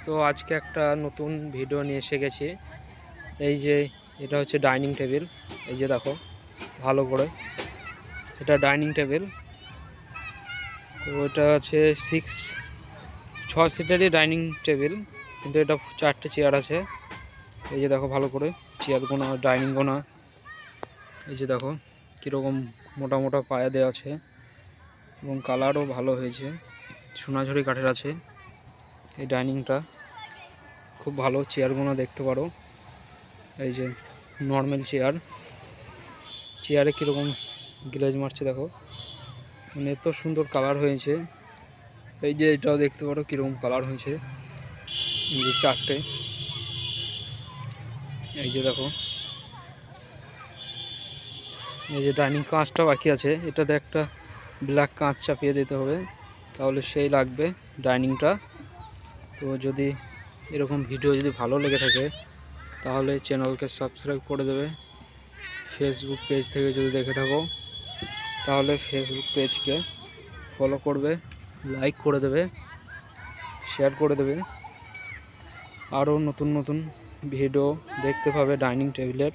তো আজকে একটা নতুন ভিডিও নিয়ে এসে গেছি। এই যে এটা হচ্ছে ডাইনিং টেবিল। এই যে দেখো ভালো করে, এটা ডাইনিং টেবিল। তো এটা আছে 6 সিটারই ডাইনিং টেবিল, কিন্তু এটা 4টে চেয়ার আছে। এই যে দেখো ভালো করে চেয়ার গোনা, ডাইনিং গোনা। এই যে দেখো কীরকম মোটা মোটা পায়া দেওয়া আছে এবং কালারও ভালো হয়েছে, সোনাঝুরি কাঠের আছে। এই ডাইনিংটা খুব ভালো, চেয়ারগুলো দেখতে পারো। এই যে নর্মাল চেয়ারে কীরকম গ্লেজ মারছে দেখো, মানে এত সুন্দর কালার হয়েছে। এই যে এটাও দেখতে পারো কীরকম কালার হয়েছে। এই যে 4টে, এই যে দেখো। এই যে ডাইনিং কাঁচটা বাকি আছে, এটাতে একটা ব্ল্যাক কাঁচ চাপিয়ে দিতে হবে, তাহলে সেই লাগবে ডাইনিংটা। তো যদি এরকম ভিডিও যদি ভালো লেগে থাকে তাহলে চ্যানেলকে সাবস্ক্রাইব করে দেবে। ফেসবুক পেজ থেকে যদি দেখে থাকো তাহলে ফেসবুক পেজকে ফলো করবে, লাইক করে দেবে, শেয়ার করে দেবে। আরও নতুন নতুন ভিডিও দেখতে পাবে ডাইনিং টেবিলের।